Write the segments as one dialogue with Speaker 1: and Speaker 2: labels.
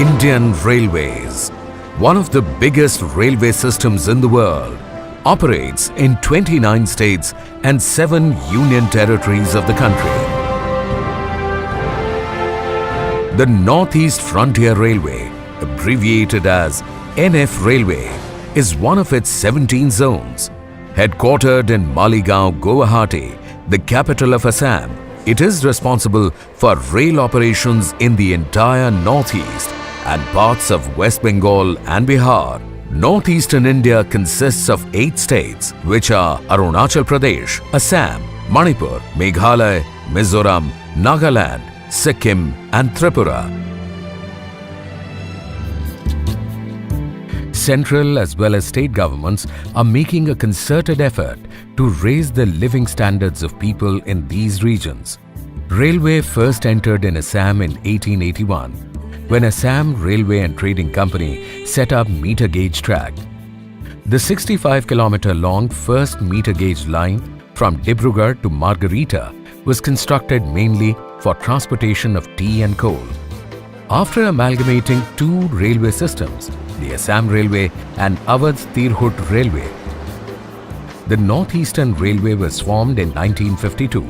Speaker 1: Indian Railways, one of the biggest railway systems in the world, operates in 29 states and 7 union territories of the country. The Northeast Frontier Railway, abbreviated as NF Railway, is one of its 17 zones. Headquartered in Maligaon, Guwahati, the capital of Assam, it is responsible for rail operations in the entire Northeast and parts of West Bengal and Bihar. Northeastern India consists of 8 states, which are Arunachal Pradesh, Assam, Manipur, Meghalaya, Mizoram, Nagaland, Sikkim and Tripura. Central as well as state governments are making a concerted effort to raise the living standards of people in these regions. Railway first entered in Assam in 1881, when Assam Railway and Trading Company set up meter gauge track. The 65-kilometer-long first meter gauge line from Dibrugarh to Margarita was constructed mainly for transportation of tea and coal. After amalgamating 2 railway systems, the Assam Railway and Awadh Tirhut Railway, the Northeastern Railway was formed in 1952.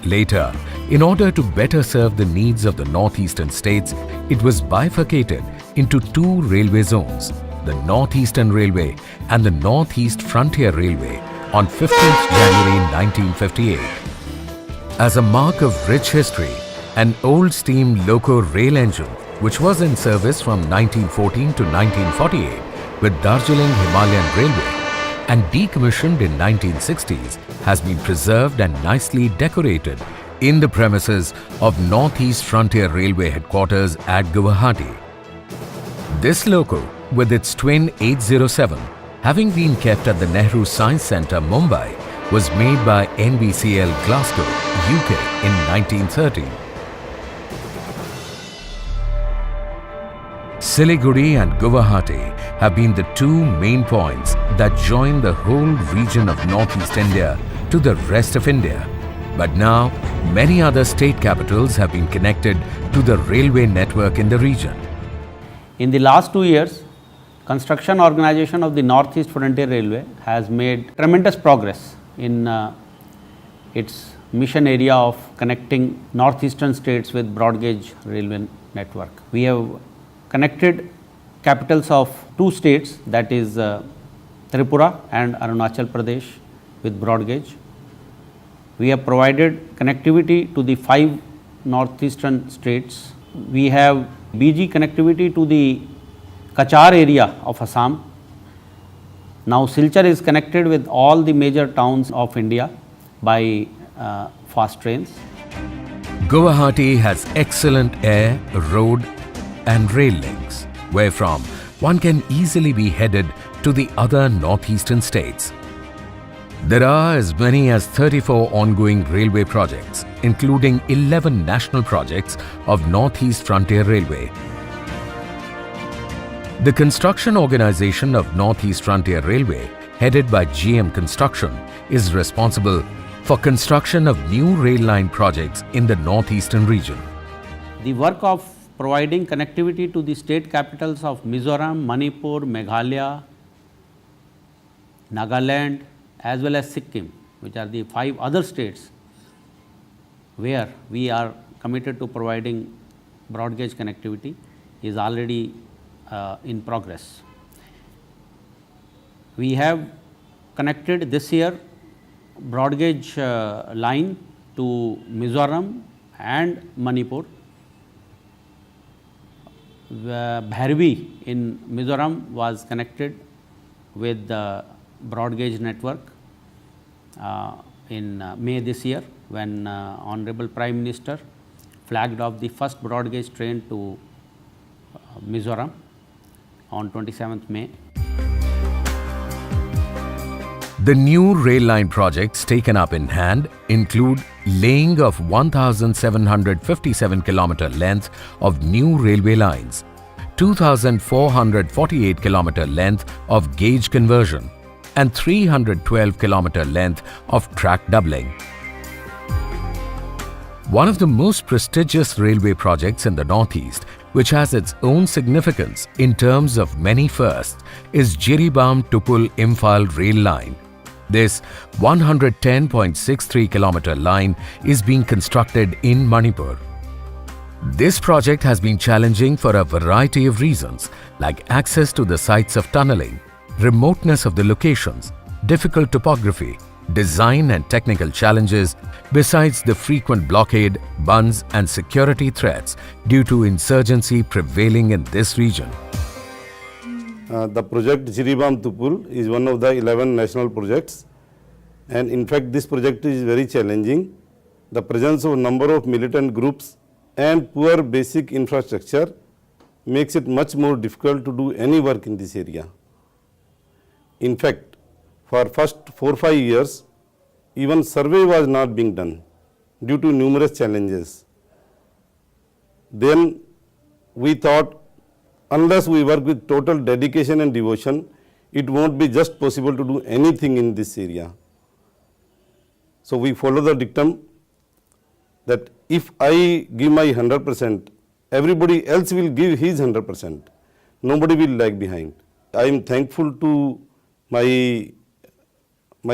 Speaker 1: Later, in order to better serve the needs of the northeastern states, it was bifurcated into 2 railway zones, the Northeastern Railway and the Northeast Frontier Railway, on 15th January 1958. As a mark of rich history, an old steam loco rail engine, which was in service from 1914 to 1948 with Darjeeling Himalayan Railway and decommissioned in 1960s, has been preserved and nicely decorated in the premises of Northeast Frontier Railway headquarters at Guwahati. This loco, with its twin 807, having been kept at the Nehru Science Centre, Mumbai, was made by NBCL Glasgow, UK in 1930. Siliguri and Guwahati have been the 2 main points that join the whole region of Northeast India to the rest of India. But now, many other state capitals have been connected to the railway network in the region.
Speaker 2: In the last 2 years, construction organization of the Northeast Frontier Railway has made tremendous progress in its mission area of connecting northeastern states with broad gauge railway network. We have connected capitals of 2 states, that is Tripura and Arunachal Pradesh, with broad gauge. We have provided connectivity to the 5 northeastern states. We have BG connectivity to the Kachar area of Assam. Now Silchar is connected with all the major towns of India by fast trains.
Speaker 1: Guwahati has excellent air, road and rail links, wherefrom one can easily be headed to the other northeastern states. There are as many as 34 ongoing railway projects, including 11 national projects of Northeast Frontier Railway. The construction organization of Northeast Frontier Railway, headed by GM Construction, is responsible for construction of new rail line projects in the northeastern region.
Speaker 2: The work of providing connectivity to the state capitals of Mizoram, Manipur, Meghalaya, Nagaland as well as Sikkim, which are the 5 other states where we are committed to providing broad gauge connectivity, is already in progress. We have connected this year broad gauge line to Mizoram and Manipur. Bhairavi in Mizoram was connected with the broad gauge network in May this year, when Honorable Prime Minister flagged off the first broad gauge train to Mizoram on 27th May.
Speaker 1: The new rail line projects taken up in hand include laying of 1,757 kilometer length of new railway lines, 2,448 kilometer length of gauge conversion, and 312 kilometer length of track doubling. One of the most prestigious railway projects in the Northeast, which has its own significance in terms of many firsts, is JIRIBAM-TUPUL-IMPHAL Rail Line. This 110.63 kilometer line is being constructed in Manipur. This project has been challenging for a variety of reasons, like access to the sites of tunneling, remoteness of the locations, difficult topography, design and technical challenges, besides the frequent blockade, bunds and security threats due to insurgency prevailing in this region.
Speaker 3: The project JIRIBAM-TUPUL is one of the 11 national projects, and in fact this project is very challenging. The presence of a number of militant groups and poor basic infrastructure makes it much more difficult to do any work in this area. In fact, for first 4-5 years, even survey was not being done due to numerous challenges. Then we thought, unless we work with total dedication and devotion, it won't be just possible to do anything in this area. So we follow the dictum that if I give my 100%, everybody else will give his 100%. Nobody will lag behind. I am thankful to my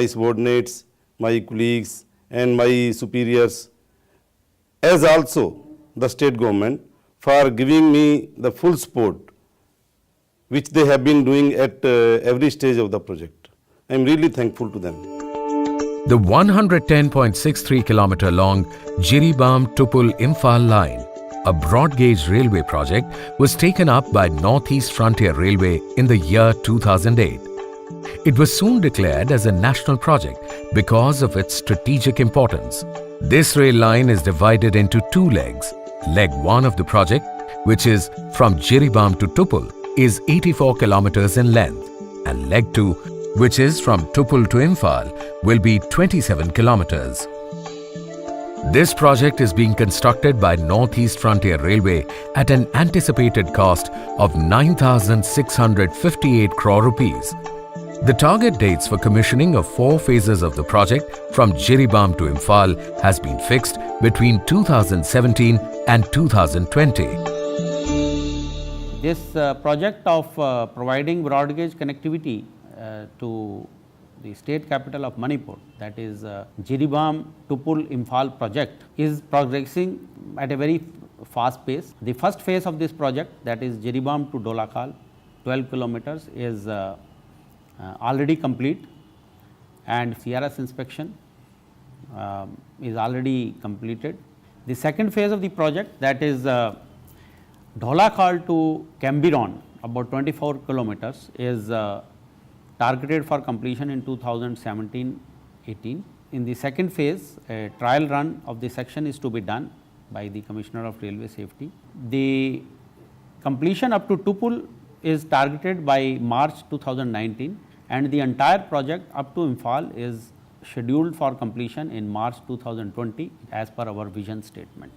Speaker 3: subordinates, my colleagues and my superiors, as also the state government, for giving me the full support which they have been doing at every stage of the project. I am really thankful to them.
Speaker 1: The 110.63 kilometer long JIRIBAM-TUPUL-IMPHAL line, a broad gauge railway project, was taken up by Northeast Frontier Railway in the year 2008. It was soon declared as a national project because of its strategic importance. This rail line is divided into two legs. Leg 1 of the project, which is from JIRIBAM to Tupul, is 84 kilometers in length, and leg 2, which is from Tupul to Imphal, will be 27 kilometers. This project is being constructed by Northeast Frontier Railway at an anticipated cost of 9,658 crore rupees. The target dates for commissioning of 4 phases of the project from JIRIBAM to Imphal has been fixed between 2017 and 2020.
Speaker 2: This project of providing broad gauge connectivity to the state capital of Manipur, that is JIRIBAM-TUPUL-IMPHAL project, is progressing at a very fast pace. The first phase of this project, that is JIRIBAM to Dolakal, 12 kilometers, is already complete, and CRS inspection is already completed. The second phase of the project, that is Dolakal to Cambiron, about 24 kilometers, is targeted for completion in 2017-18. In the second phase, a trial run of the section is to be done by the Commissioner of Railway Safety. The completion up to Tupul is targeted by March 2019, and the entire project up to Imphal is scheduled for completion in March 2020 as per our vision statement.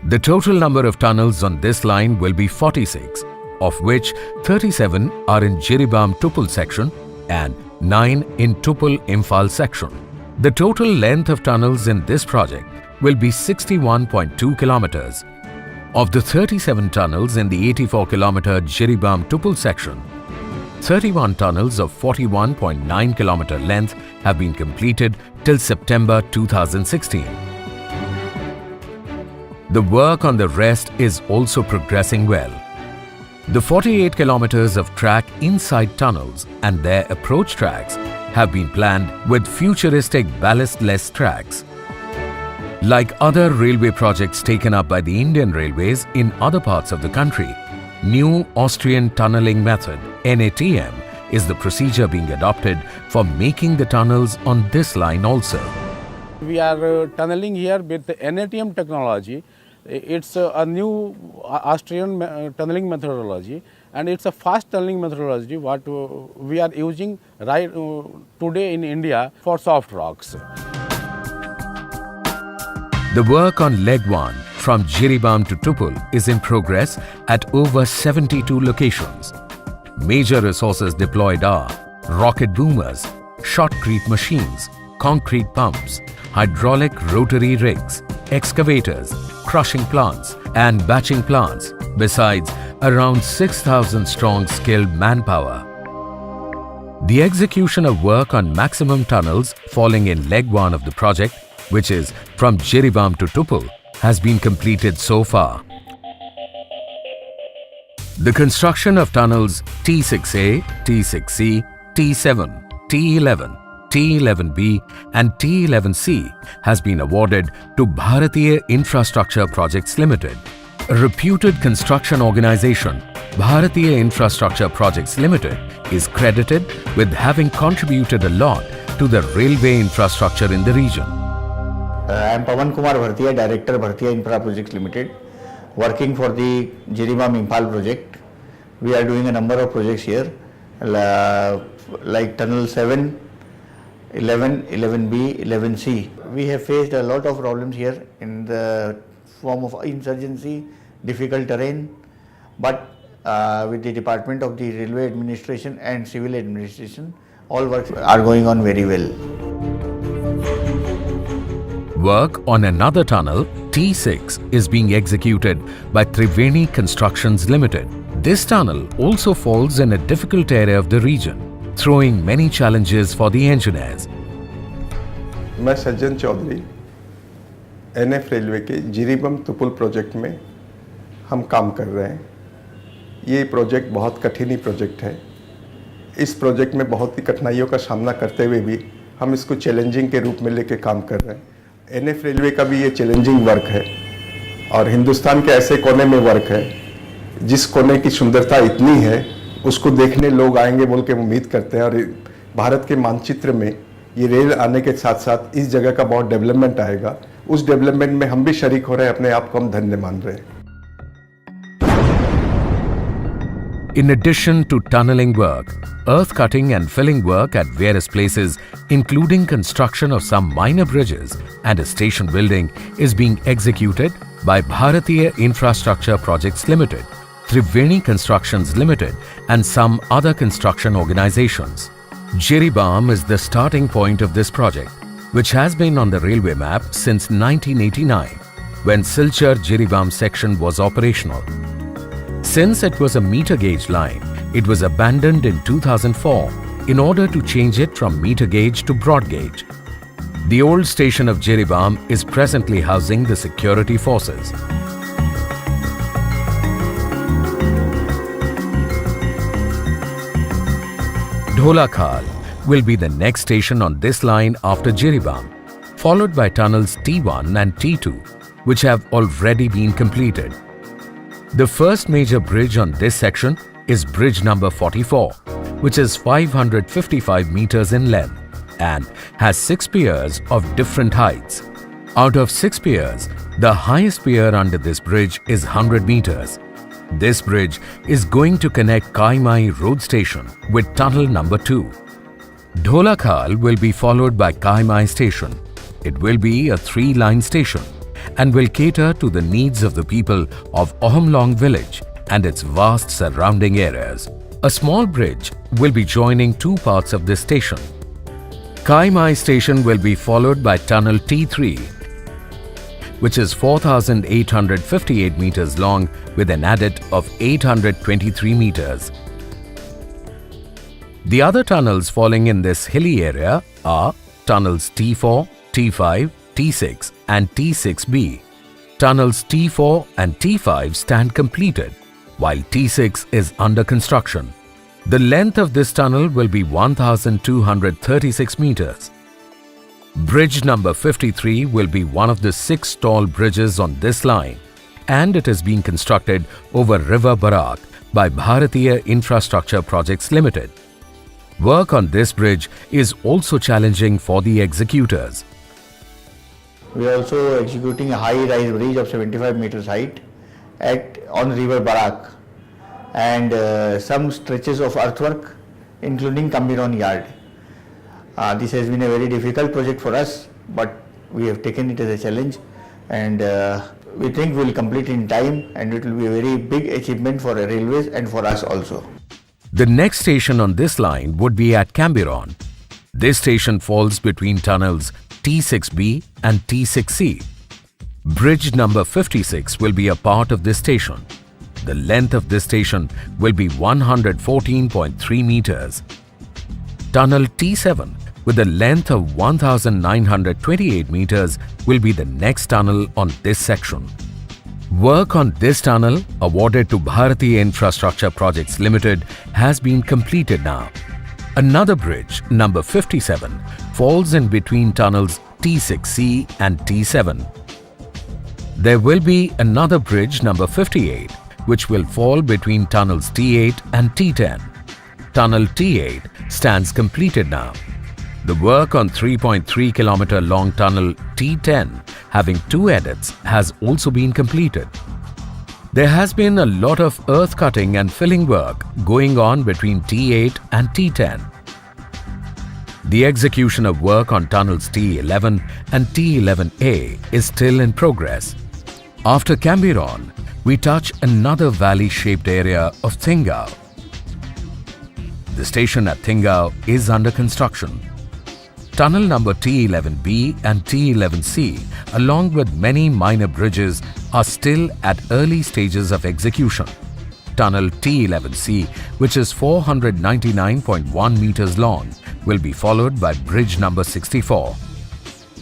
Speaker 1: The total number of tunnels on this line will be 46, of which 37 are in JIRIBAM-TUPUL section and 9 in Tupul-IMPHAL section. The total length of tunnels in this project will be 61.2 kilometers. Of the 37 tunnels in the 84-kilometer JIRIBAM-TUPUL section, 31 tunnels of 41.9 kilometer length have been completed till September 2016. The work on the rest is also progressing well. The 48 kilometers of track inside tunnels and their approach tracks have been planned with futuristic ballastless tracks. Like other railway projects taken up by the Indian Railways in other parts of the country, New Austrian Tunnelling Method (NATM) is the procedure being adopted for making the tunnels on this line also.
Speaker 4: We are tunneling here with the NATM technology. It's a new Austrian tunneling methodology, and it's a fast tunneling methodology what we are using right today in India for soft rocks.
Speaker 1: The work on leg 1 from JIRIBAM to Tupul is in progress at over 72 locations. Major resources deployed are rocket boomers, shotcrete machines, concrete pumps, hydraulic rotary rigs, excavators, crushing plants, and batching plants, besides around 6,000 strong skilled manpower. The execution of work on maximum tunnels falling in leg 1 of the project, which is from Jiribam to Tupul, has been completed so far. The construction of tunnels T6A, T6C, T7, T11, T11B and T11C has been awarded to Bharatiya Infrastructure Projects Limited. A reputed construction organization, Bharatiya Infrastructure Projects Limited is credited with having contributed a lot to the railway infrastructure in the region.
Speaker 5: I am Pawan Kumar Bhartiya, Director Bhartiya Infra Projects Limited, working for the JIRIBAM-IMPHAL project. We are doing a number of projects here, like Tunnel 7, 11, 11B, 11C. We have faced a lot of problems here in the form of insurgency, difficult terrain, but with the Department of the Railway Administration and Civil Administration, all works are going on very well.
Speaker 1: Work on another tunnel, T6, is being executed by Triveni Constructions Limited. This tunnel also falls in a difficult area of the region, throwing many challenges for the engineers.
Speaker 6: मैं सज्जन Chaudhary NF railway के जिरीबम Tupul project में हम काम कर रहे हैं। ये project बहुत कठिन प्रोजेक्ट है। इस प्रोजेक्ट में बहुत ही कठिनाइयों का सामना करते हुए भी हम इसको चैलेंजिंग के रूप में लेके काम कर रहे हैं। एनएफ रेलवे का भी ये चैलेंजिंग वर्क है और हिंदुस्तान के ऐसे कोने में वर्क है जिस कोने की सुंदरता इतनी है उसको देखने लोग आएंगे बोल के उम्मीद करते हैं। और भारत के मानचित्र में ये रेल आने के साथ साथ इस जगह का बहुत डेवलपमेंट आएगा। उस डेवलपमेंट में हम भी शरीक हो रहे हैं, अपने आप को हम धन्य मान रहे हैं।
Speaker 1: In addition to tunneling work, earth cutting and filling work at various places, including construction of some minor bridges and a station building, is being executed by Bharatiya Infrastructure Projects Limited, Triveni Constructions Limited and some other construction organizations. Jiribam is the starting point of this project, which has been on the railway map since 1989, when Silchar-Jiribam section was operational. Since it was a meter gauge line, it was abandoned in 2004 in order to change it from meter gauge to broad gauge. The old station of Jiribam is presently housing the security forces. Dholakhal will be the next station on this line after Jiribam, followed by tunnels T1 and T2, which have already been completed. The first major bridge on this section is bridge number 44, which is 555 meters in length and has 6 piers of different heights. Out of 6 piers, the highest pier under this bridge is 100 meters. This bridge is going to connect Kaimai road station with tunnel number 2. Dholakhal will be followed by Kaimai station. It will be a 3-line station and will cater to the needs of the people of Ohumlong village and its vast surrounding areas. A small bridge will be joining 2 parts of this station. Kaimai station will be followed by tunnel T3, which is 4,858 meters long with an adit of 823 meters. The other tunnels falling in this hilly area are tunnels T4, T5, T6 and T6B. Tunnels T4 and T5 stand completed, while T6 is under construction. The length of this tunnel will be 1,236 meters. Bridge number 53 will be one of the 6 tall bridges on this line, and it is being constructed over River Barak by Bharatiya Infrastructure Projects Limited. Work on this bridge is also challenging for the executors.
Speaker 5: We are also executing a high-rise bridge of 75 meters height on River Barak and some stretches of earthwork, including Kambiron Yard. This has been a very difficult project for us, but we have taken it as a challenge, and we think we will complete in time, and it will be a very big achievement for the railways and for us also.
Speaker 1: The next station on this line would be at Kambiron. This station falls between tunnels T6B and T6C. Bridge number 56 will be a part of this station. The length of this station will be 114.3 meters. Tunnel T7 with a length of 1928 meters will be the next tunnel on this section. Work on this tunnel, awarded to Bharatiya Infrastructure Projects Limited, has been completed now. Another bridge, number 57, falls in between tunnels T6C and T7. There will be another bridge, number 58, which will fall between tunnels T8 and T10. Tunnel T8 stands completed now. The work on 3.3 kilometer long tunnel T10, having two edits, has also been completed. There has been a lot of earth cutting and filling work going on between T8 and T10. The execution of work on tunnels T11 and T11A is still in progress. After Cambiron, we touch another valley-shaped area of Thingau. The station at Thingau is under construction. Tunnel number T11B and T11C, along with many minor bridges, are still at early stages of execution. Tunnel T11C, which is 499.1 meters long, will be followed by bridge number 64.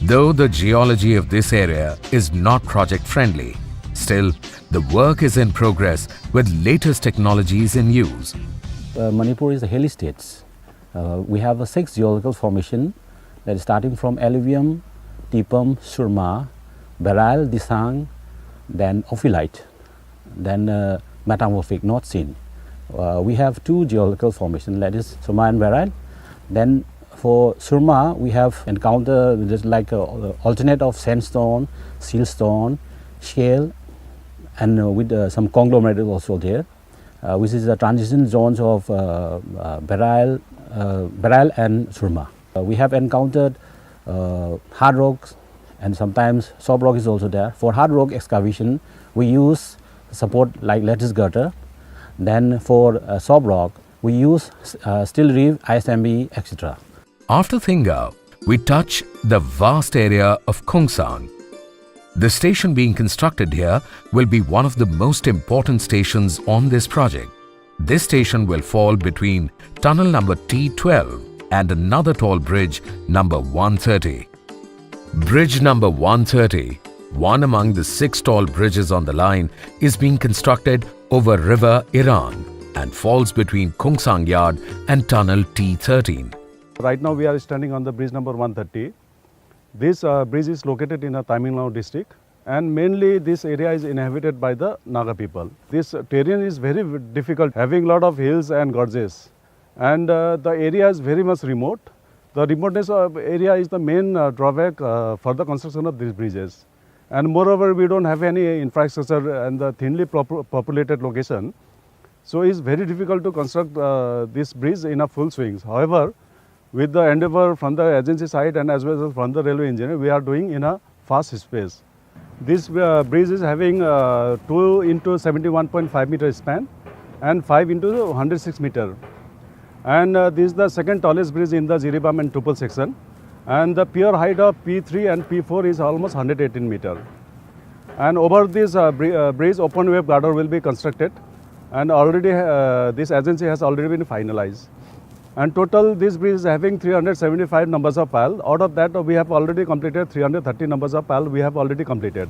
Speaker 1: Though the geology of this area is not project-friendly, still, the work is in progress with latest technologies in use.
Speaker 7: Manipur is a hilly state. We have a 6 geological formation that is starting from alluvium, Tipum, Surma, Beryl, Disang, then ophiolite, then metamorphic, not seen. We have 2 geological formations, that is Surma and Beryl. Then for Surma, we have encountered just like a alternate of sandstone, siltstone, shale, and with some conglomerate also there, which is the transition zones of Beryl and Surma. We have encountered hard rocks, and sometimes soft rock is also there. For hard rock excavation, we use support like lattice girder. Then for soft rock, we use steel reef, ISMB, etc.
Speaker 1: After Thingau, we touch the vast area of Khongsang. The station being constructed here will be one of the most important stations on this project. This station will fall between tunnel number T12 and another tall bridge number 130. Bridge number 130, one among the 6 tall bridges on the line, is being constructed over river Iran and falls between Khongsang Yard and tunnel T13.
Speaker 8: Right now we are standing on the bridge number 130. This bridge is located in Tamil Nadu district, and mainly this area is inhabited by the Naga people. This terrain is very difficult, having a lot of hills and gorges, and the area is very much remote. The remoteness of area is the main drawback for the construction of these bridges. And moreover, we don't have any infrastructure and the thinly populated location. So it's very difficult to construct this bridge in a full swing. However, with the endeavor from the agency side and as well as from the railway engineer, we are doing in a fast space. This bridge is having 2 into 71.5 meter span and 5 into 106 meter. And this is the second tallest bridge in the JIRIBAM and Tupul section. And the pier height of P3 and P4 is almost 118 meter. And over this bridge, open wave girder will be constructed. And already this agency has already been finalized. And total this bridge is having 375 numbers of pile. Out of that, we have already completed 330 numbers of pile we have already completed.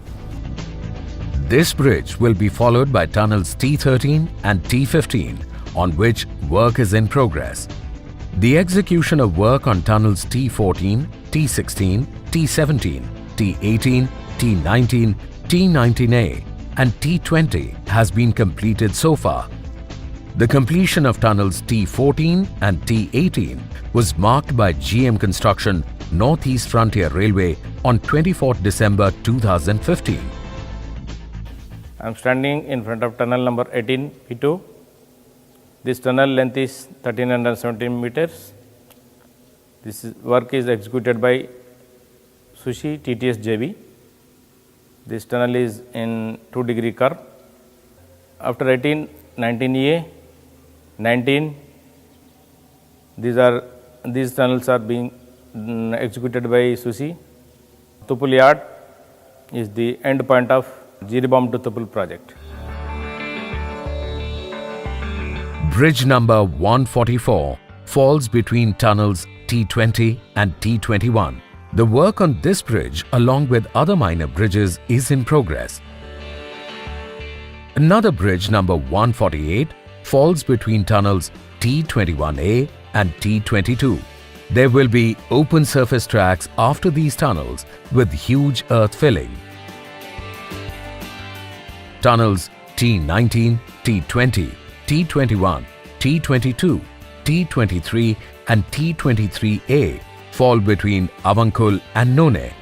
Speaker 1: This bridge will be followed by tunnels T13 and T15, on which work is in progress. The execution of work on tunnels T14, T16, T17, T18, T19, T19A and T20 has been completed so far. The completion of tunnels T14 and T18 was marked by GM Construction Northeast Frontier Railway on 24th December 2015.
Speaker 9: I am standing in front of tunnel number 18 P2. This tunnel length is 1317 meters. This work is executed by Sushi TTS JV. This tunnel is in 2-degree curve. After 18, 19A, 19, these tunnels are being executed by Sushi. Tupul Yard, is the end point of JIRIBAM-TUPUL project.
Speaker 1: Bridge number 144 falls between tunnels T20 and T21. The work on this bridge, along with other minor bridges, is in progress. Another bridge number 148 falls between tunnels T21A and T22. There will be open surface tracks after these tunnels with huge earth filling. Tunnels T19, T20, T21, T22, T23 and T23A fall between Avankul and None.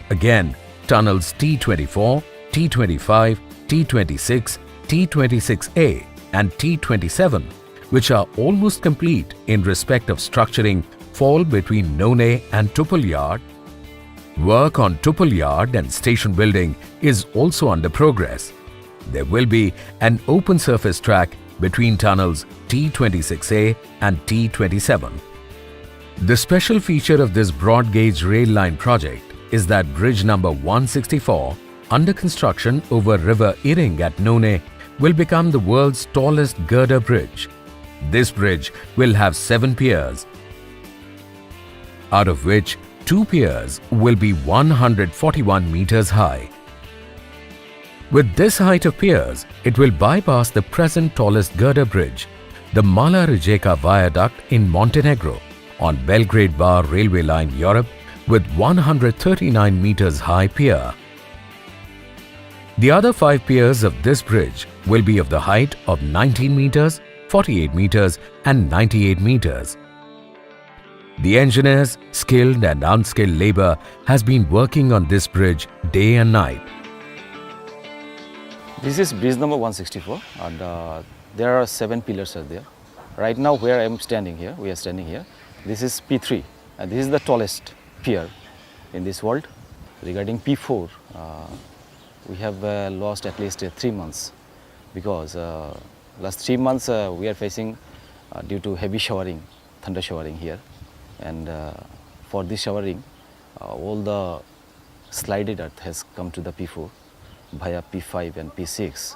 Speaker 1: Again, tunnels T24, T25, T26, T26A and T27, which are almost complete in respect of structuring, fall between None and Tupul Yard. Work on Tupul Yard and station building is also under progress. There will be an open surface track between tunnels T26A and T27. The special feature of this broad gauge rail line project is that bridge number 164, under construction over River Iring at None, will become the world's tallest girder bridge. This bridge will have 7 piers, out of which 2 piers will be 141 meters high. With this height of piers, it will bypass the present tallest girder bridge, the Mala Rijeka Viaduct in Montenegro, on Belgrade Bar railway line, Europe, with 139 meters high pier. The other 5 piers of this bridge will be of the height of 19 meters, 48 meters and 98 meters. The engineers, skilled and unskilled labor, has been working on this bridge day and night.
Speaker 10: This is bridge number 164 and there are 7 pillars are there. Right now where I am standing here, we are standing here, this is P3 and this is the tallest pier in this world. Regarding P4, we have lost at least 3 months because last 3 months we are facing due to heavy showering, thunder showering here, and for this showering all the slided earth has come to the P4 via P5 and P6,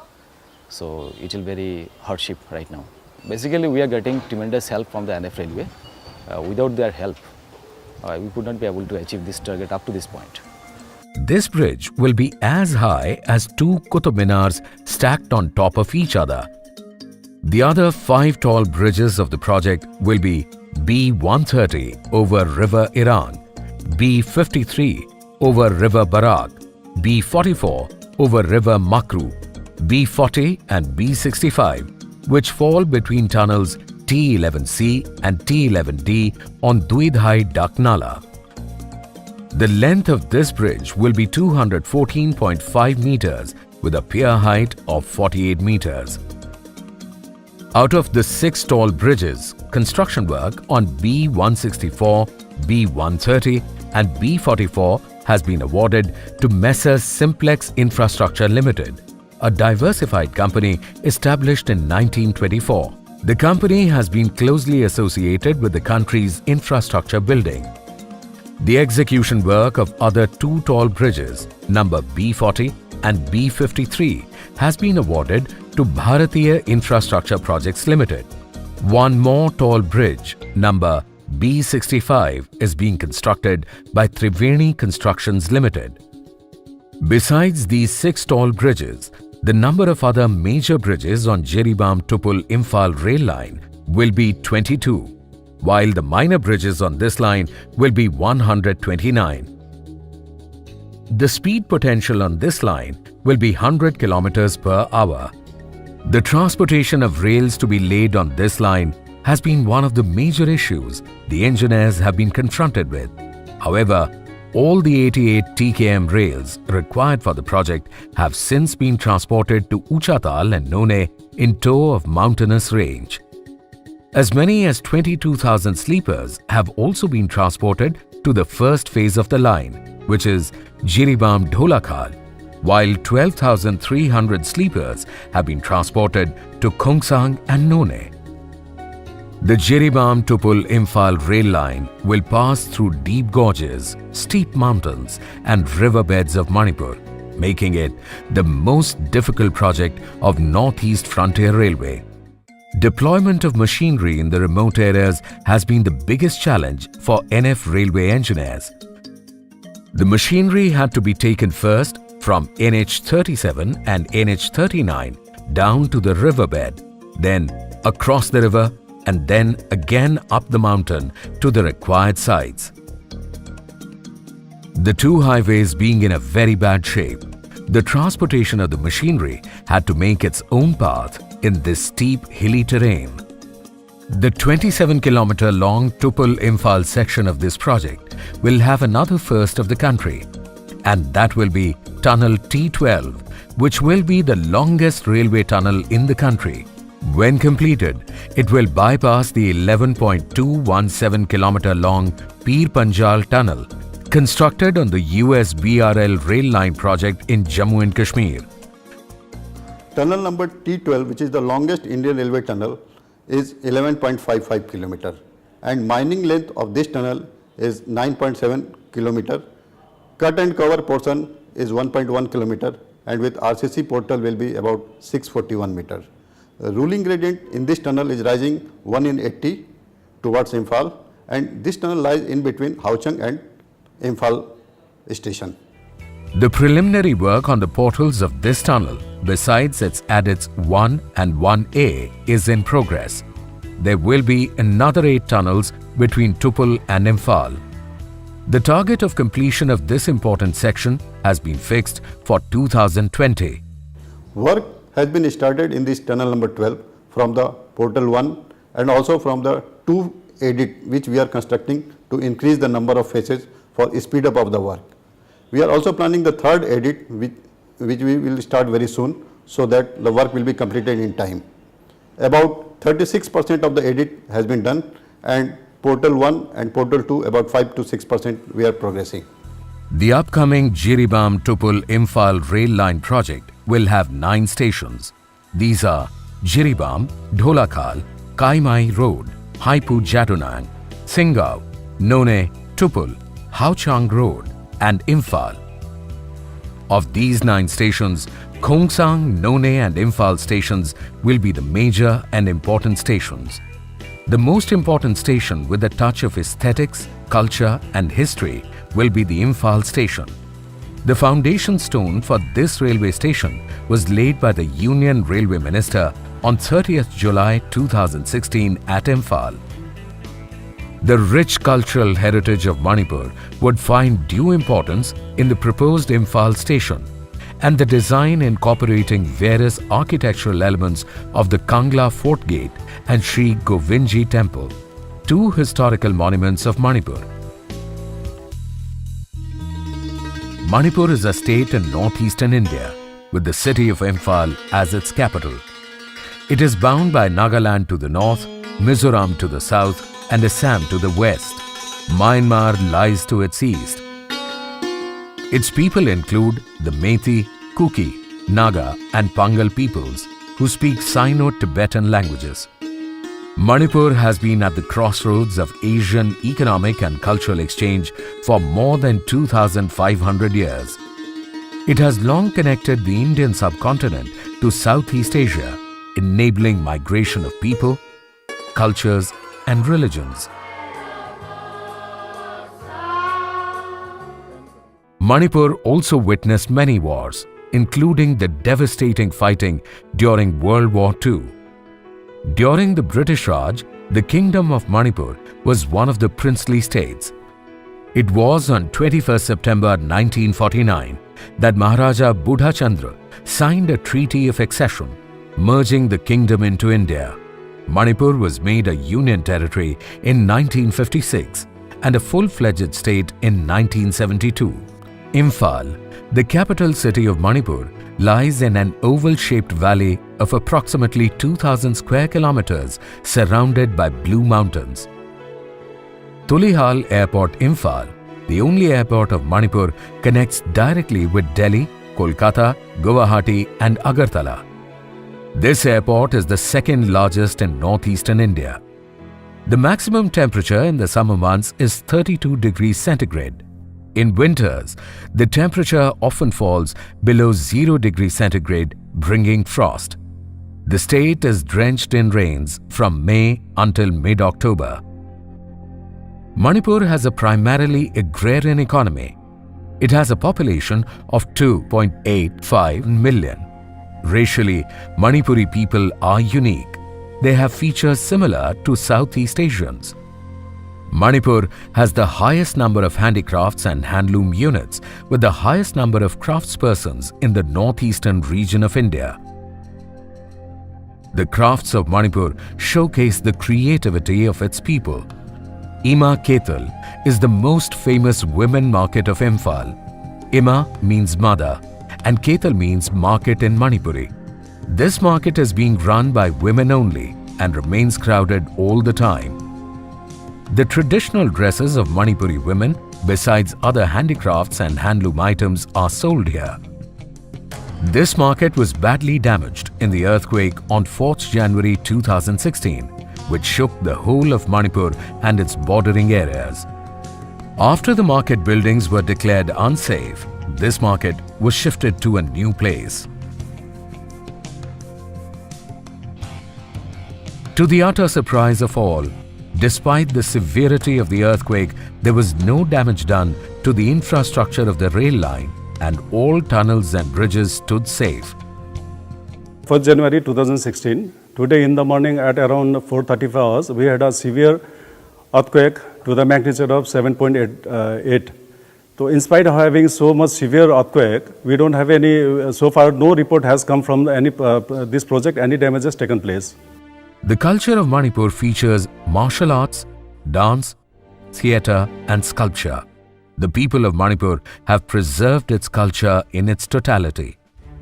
Speaker 10: so it will very hardship right now. Basically we are getting tremendous help from the NF Railway. Without their help we could not be able to achieve this target up to this point.
Speaker 1: This bridge will be as high as 2 Qutub Minars stacked on top of each other. The other 5 tall bridges of the project will be B130 over River Iran, B53 over River Barak, B44 over River Makru, B40 and B65, which fall between tunnels T11C and T11D on Duidhai Dak Nala. The length of this bridge will be 214.5 meters with a pier height of 48 meters. Out of the 6 tall bridges, construction work on B164, B130 and B44 has been awarded to Messrs Simplex Infrastructure Limited, a diversified company established in 1924. The company has been closely associated with the country's infrastructure building. The execution work of other 2 tall bridges, number B40 and B53, has been awarded to Bharatiya Infrastructure Projects Limited. One more tall bridge, number B65, is being constructed by Triveni Constructions Limited. Besides these 6 tall bridges, the number of other major bridges on JIRIBAM-TUPUL-IMPHAL rail line will be 22, while the minor bridges on this line will be 129. The speed potential on this line will be 100 km per hour. The transportation of rails to be laid on this line has been one of the major issues the engineers have been confronted with. However, all the 88 TKM rails required for the project have since been transported to Uchatal and None in tow of mountainous range. As many as 22,000 sleepers have also been transported to the first phase of the line, which is JIRIBAM-Dholakhal, while 12,300 sleepers have been transported to Khongsang and None. The JIRIBAM-TUPUL-IMPHAL rail line will pass through deep gorges, steep mountains and riverbeds of Manipur, making it the most difficult project of Northeast Frontier Railway. Deployment of machinery in the remote areas has been the biggest challenge for NF railway engineers. The machinery had to be taken first from NH37 and NH39 down to the riverbed, then across the river and then again up the mountain to the required sites. The two highways being in a very bad shape, the transportation of the machinery had to make its own path in this steep hilly terrain. The 27-kilometer long Tupul-Imphal section of this project will have another first of the country, and that will be Tunnel T12, which will be the longest railway tunnel in the country. When completed, it will bypass the 11.217-kilometer long Pir Panjal Tunnel, constructed on the US BRL rail line project in Jammu and Kashmir.
Speaker 11: Tunnel number T12, which is the longest Indian railway tunnel, is 11.55 kilometer, and mining length of this tunnel is 9.7 kilometer. Cut and cover portion is 1.1 kilometer, and with RCC portal will be about 641 meter. The ruling gradient in this tunnel is rising 1 in 80 towards Imphal, and this tunnel lies in between Hauchang and Imphal station.
Speaker 1: The preliminary work on the portals of this tunnel, besides its adits 1 and 1A, is in progress. There will be another 8 tunnels between Tupul and Imphal. The target of completion of this important section has been fixed for 2020.
Speaker 11: Work has been started in this tunnel number 12 from the portal 1 and also from the 2 adit which we are constructing to increase the number of phases for speed up of the work. We are also planning the 3rd adit which we will start very soon, so that the work will be completed in time. About 36% of the adit has been done, and portal 1 and portal 2 about 5 to 6% we are progressing.
Speaker 1: The upcoming JIRIBAM-TUPUL-IMPHAL rail line project will have 9 stations. These are JIRIBAM, Dholakhal, Kaimai Road, Haipu Jatunang, Singao, None, Tupul, Hauchang Road and Imphal. Of these 9 stations, Khongsang, None and Imphal stations will be the major and important stations. The most important station with a touch of aesthetics, culture and history will be the Imphal station. The foundation stone for this railway station was laid by the Union Railway Minister on 30th July 2016 at Imphal. The rich cultural heritage of Manipur would find due importance in the proposed Imphal station, and the design incorporating various architectural elements of the Kangla Fort Gate and Sri Govindji Temple, 2 historical monuments of Manipur. Manipur is a state in northeastern India, with the city of Imphal as its capital. It is bound by Nagaland to the north, Mizoram to the south, and Assam to the west. Myanmar lies to its east. Its people include the Methi, Kuki, Naga and Pangal peoples who speak Sino-Tibetan languages. Manipur has been at the crossroads of Asian economic and cultural exchange for more than 2,500 years. It has long connected the Indian subcontinent to Southeast Asia, enabling migration of people, cultures and religions. Manipur also witnessed many wars, including the devastating fighting during World War II. During the British Raj, the Kingdom of Manipur was one of the princely states. It was on 21st September 1949 that Maharaja Budha Chandra signed a treaty of accession, merging the kingdom into India. Manipur was made a union territory in 1956 and a full-fledged state in 1972. Imphal, the capital city of Manipur, lies in an oval-shaped valley of approximately 2,000 square kilometers surrounded by blue mountains. Tulihal Airport Imphal, the only airport of Manipur, connects directly with Delhi, Kolkata, Guwahati and Agartala. This airport is the second largest in northeastern India. The maximum temperature in the summer months is 32 degrees centigrade. In winters, the temperature often falls below 0 degrees centigrade, bringing frost. The state is drenched in rains from May until mid-October. Manipur has a primarily agrarian economy. It has a population of 2.85 million. Racially, Manipuri people are unique. They have features similar to Southeast Asians. Manipur has the highest number of handicrafts and handloom units, with the highest number of craftspersons in the northeastern region of India. The crafts of Manipur showcase the creativity of its people. Ima Ketal is the most famous women market of Imphal. Ima means mother and Ketal means market in Manipuri. This market is being run by women only and remains crowded all the time. The traditional dresses of Manipuri women, besides other handicrafts and handloom items, are sold here. This market was badly damaged in the earthquake on 4th January 2016, which shook the whole of Manipur and its bordering areas. After the market buildings were declared unsafe, this market was shifted to a new place. To the utter surprise of all, despite the severity of the earthquake, there was no damage done to the infrastructure of the rail line and all tunnels and bridges stood safe.
Speaker 8: 1st January 2016, today in the morning at around 4:35 hours, we had a severe earthquake to the magnitude of 7.8. So in spite of having so much severe earthquake, we don't have any, so far no report has come from this project, any damages taken place.
Speaker 1: The culture of Manipur features martial arts, dance, theatre and sculpture. The people of Manipur have preserved its culture in its totality.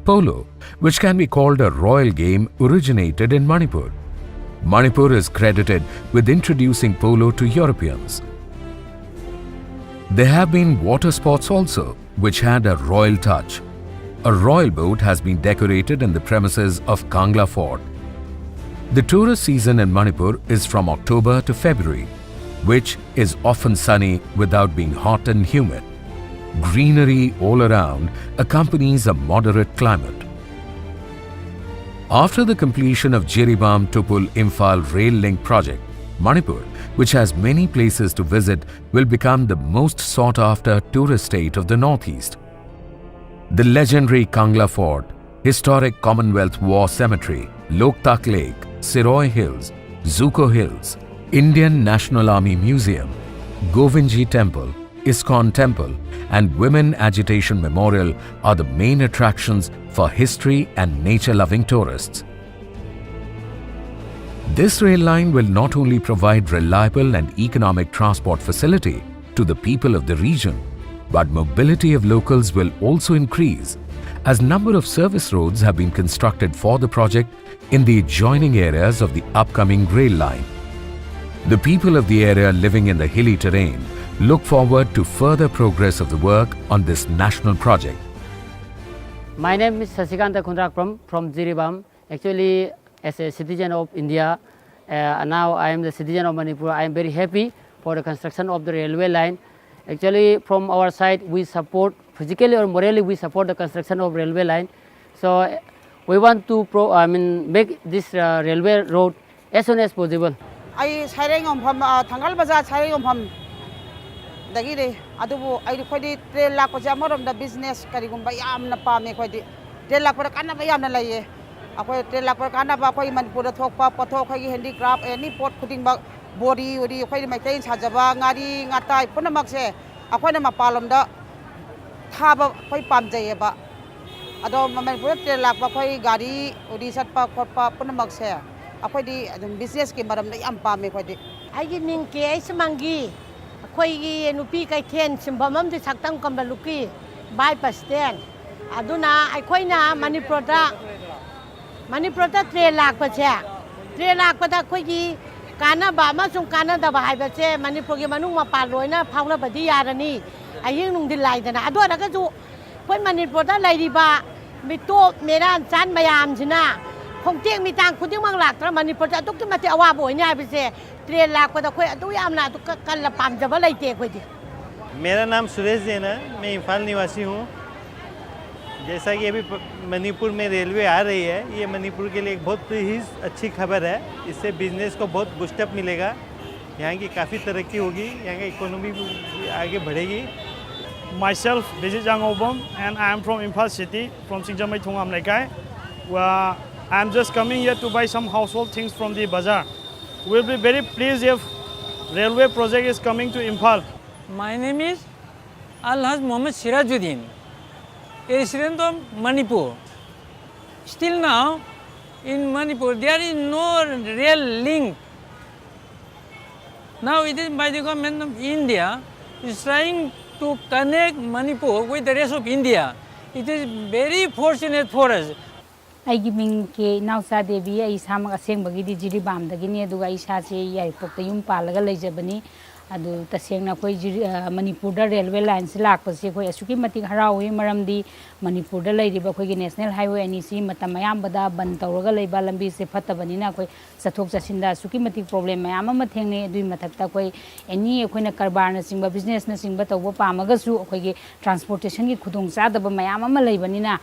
Speaker 1: Polo, which can be called a royal game, originated in Manipur. Manipur is credited with introducing polo to Europeans. There have been water sports also, which had a royal touch. A royal boat has been decorated in the premises of Kangla Fort. The tourist season in Manipur is from October to February, which is often sunny without being hot and humid. Greenery all around accompanies a moderate climate. After the completion of JIRIBAM-TUPUL-IMPHAL Rail Link project, Manipur, which has many places to visit, will become the most sought-after tourist state of the Northeast. The legendary Kangla Fort, historic Commonwealth War Cemetery, Loktak Lake, Siroy Hills, Zuko Hills, Indian National Army Museum, Govindji Temple, ISKCON Temple and Women Agitation Memorial are the main attractions for history and nature-loving tourists. This rail line will not only provide reliable and economic transport facility to the people of the region, but mobility of locals will also increase as number of service roads have been constructed for the project in the adjoining areas of the upcoming rail line. The people of the area living in the hilly terrain look forward to further progress of the work on this national project.
Speaker 12: My name is Sasikanta Kundrakram from JIRIBAM. Actually, as a citizen of India, now I am the citizen of Manipur. I am very happy for the construction of the railway line. Actually, from our side, we support, physically or morally, we support the construction of railway line. So, we want to make this railway road as soon as possible.
Speaker 13: I Saireng on from Tangal Bazaar, Saireng on from the Gide, Adubu, I recorded Trail Lakojamor of the business, Karigumba Yam Napame, Trail Lakorana Yam Laye, Aqua Trail Lakorana, Bakoyman, put a talk, Patok, handicraft, any port putting back body, or the Quay Maintains, Hajaba, Ngari, Ngatai, Punamaxe, Aquanama Palomda, Taba, Quay Pam Jayaba. Ado Maman Trail Lakoy, Gadi, or the Satpa, Punamaxe. Ako di business ki maram na yampa me ko di.
Speaker 14: Ay ning ki ay semangi. Ako ay nupi kay ten simbamam di saktang kambaluki bypass ten. Aduna ay koy na Manipur ta trail lak pa siya. Trail lak pa ta koy ki kana ba masung kana da ba ba siya Manipur ki manung mapaloy na phawla ba di yarani. Ay yung nung dilay na ado na ka ju koy Manipur ta lay di ba mito meran chan mayam sina. ꯈꯣꯡꯇꯦꯛ ꯃꯤꯇꯥꯡ ꯈꯨꯗꯤꯡꯃꯛ ꯂꯥꯛꯇ꯭ꯔ ꯃꯅꯤꯄꯨꯔꯗ ꯑꯗꯨꯛꯀꯤ ꯃꯇꯤꯛ ꯑꯋꯥꯕ ꯑꯣꯏꯅꯤ ꯍꯥꯏꯕꯁꯦ train ꯂꯥꯛꯄꯗ ꯑꯩꯈꯣꯏ ꯑꯗꯨ ꯌꯥꯝꯅ ꯀꯟꯅ ꯄꯥꯝꯖꯕ ꯂꯩꯇꯦ ꯑꯩꯈꯣꯏꯗꯤ
Speaker 15: मेरा नाम सुरेश जैन है, मैं इम्फाल निवासी हूँ। जैसा कि अभी मणिपुर में रेलवे आ रही है, ये मणिपुर के लिए एक बहुत ही अच्छी खबर है। इससे बिजनेस को बहुत बूस्टअप मिलेगा, यहाँ की काफ़ी तरक्की होगी, यहाँ की इकोनॉमी भी आगे बढ़ेगी।
Speaker 16: Myself, this is Jang Obam, and I am from Imphal City, from Singjamai Thongam Laikai. I am just coming here to buy some household things from the bazaar. We will be very pleased if railway project is coming to Imphal.
Speaker 17: My name is Al-Haj Mohammed Sirajuddin, a resident of Manipur. Still now, in Manipur, there is no real link. Now it is by the government of India is trying to connect Manipur with the rest of India. It is very fortunate for us.
Speaker 18: ꯑꯩꯒꯤ ꯃꯤꯡ K ꯏꯅꯥꯎꯆꯥ ꯗꯦꯕꯤ ꯑꯩ ꯏꯁꯥꯃꯛ ꯑꯁꯦꯡꯕꯒꯤꯗꯤ ꯖꯤꯔꯤꯕꯥꯝꯗꯒꯤꯅꯤ ꯑꯗꯨꯒ ꯑꯩ ꯏꯁꯥꯁꯦ ꯌꯥꯏꯔꯤꯄꯣꯛꯇ ꯌꯨꯝ ꯄꯥꯜꯂꯒ ꯂꯩꯖꯕꯅꯤ ꯑꯗꯨ ꯇꯁꯦꯡꯅ ꯑꯩꯈꯣꯏ ꯃꯅꯤꯄꯨꯔꯗ ꯔꯦꯜꯋꯦ ꯂꯥꯏꯟꯁꯦ ꯂꯥꯛꯄꯁꯦ ꯑꯩꯈꯣꯏ ꯑꯁꯨꯛꯀꯤ ꯃꯇꯤꯛ ꯍꯔꯥꯎꯏ ꯃꯔꯝꯗꯤ ꯃꯅꯤꯄꯨꯔꯗ ꯂꯩꯔꯤꯕ ꯑꯩꯈꯣꯏꯒꯤ ꯅꯦꯁꯅꯦꯜ ꯍꯥꯏꯋꯦ ꯑꯅꯤꯁꯤ ꯃꯇꯝ ꯑꯌꯥꯝꯕꯗ ꯕꯟ ꯇꯧꯔꯒ ꯂꯩꯕ ꯂꯝꯕꯤꯁꯦ ꯐꯠꯇꯕꯅꯤꯅ ꯑꯩꯈꯣꯏ ꯆꯠꯊꯣꯛ ꯆꯠꯁꯤꯟꯗ ꯑꯁꯨꯛꯀꯤ ꯃꯇꯤꯛ ꯄ꯭ꯔꯣꯕ꯭ꯂꯦꯝ ꯃꯌꯥꯝ ꯑꯃ ꯊꯦꯡꯅꯩ ꯑꯗꯨꯒꯤ ꯃꯊꯛꯇ ꯑꯩꯈꯣꯏ ꯑꯦꯅꯤ ꯑꯩꯈꯣꯏꯅ ꯀꯔꯕꯥꯔꯅꯆꯤꯡꯕ ꯕꯤꯖꯤꯅꯦꯁꯅꯆꯤꯡꯕ ꯇꯧꯕ ꯄꯥꯝꯃꯒꯁꯨ ꯑꯩꯈꯣꯏꯒꯤ ꯇ꯭ꯔꯥꯟꯁꯄꯣꯔꯇꯦꯁꯟꯒꯤ ꯈꯨꯗꯣꯡꯆꯥꯗꯕ ꯃꯌꯥꯝ ꯑꯃ ꯂꯩꯕꯅꯤꯅ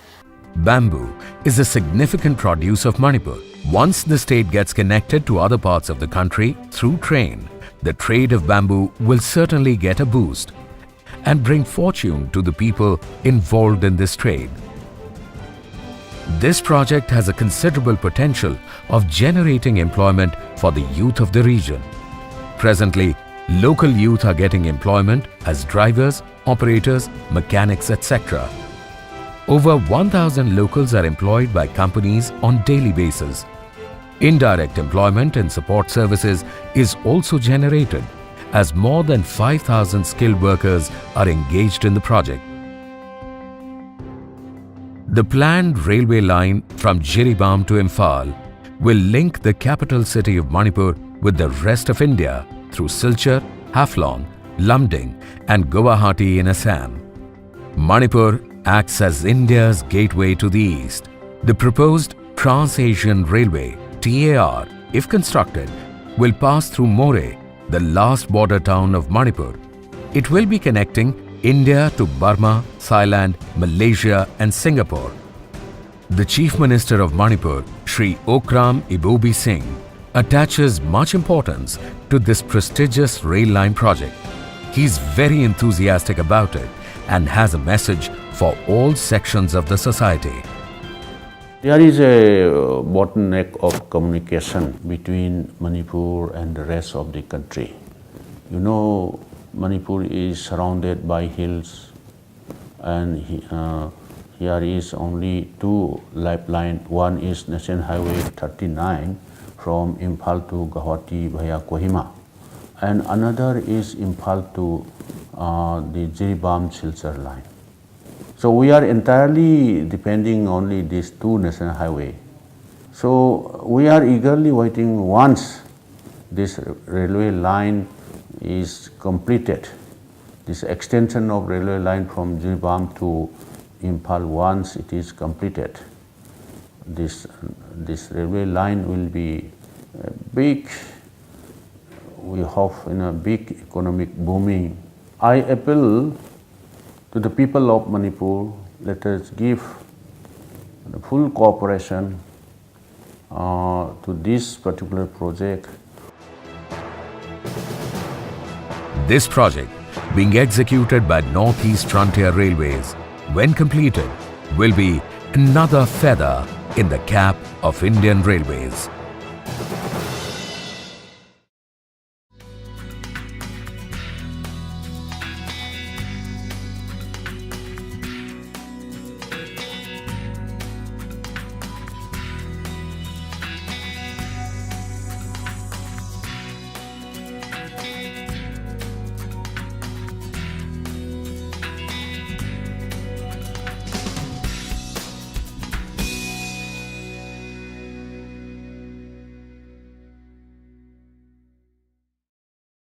Speaker 1: Bamboo is a significant produce of Manipur. Once the state gets connected to other parts of the country through train, the trade of bamboo will certainly get a boost and bring fortune to the people involved in this trade. This project has a considerable potential of generating employment for the youth of the region. Presently, local youth are getting employment as drivers, operators, mechanics, etc. Over 1,000 locals are employed by companies on daily basis. Indirect employment and support services is also generated as more than 5,000 skilled workers are engaged in the project. The planned railway line from Jiribam to Imphal will link the capital city of Manipur with the rest of India through Silchar, Haflong, Lumding and Guwahati in Assam. Manipur acts as India's gateway to the east. The proposed Trans-Asian Railway, TAR, if constructed, will pass through Moreh, the last border town of Manipur. It will be connecting India to Burma, Thailand, Malaysia and Singapore. The Chief Minister of Manipur, Shri Okram Ibobi Singh, attaches much importance to this prestigious rail line project. He is very enthusiastic about it and has a message for all sections of the society.
Speaker 2: There is a bottleneck of communication between Manipur and the rest of the country. You know, Manipur is surrounded by hills and here is only two lifelines. One is National Highway 39 from Imphal to Guwahati via Kohima and another is Imphal to the Jiribam-Silchar line. So we are entirely depending only these two national highways. So we are eagerly waiting once this railway line is completed. This extension of railway line from Jiribam to Imphal, once it is completed, this railway line will be big, we hope in a big economic booming. I appeal to the people of Manipur, let us give full cooperation to this particular project.
Speaker 1: This project, being executed by Northeast Frontier Railways, when completed, will be another feather in the cap of Indian Railways.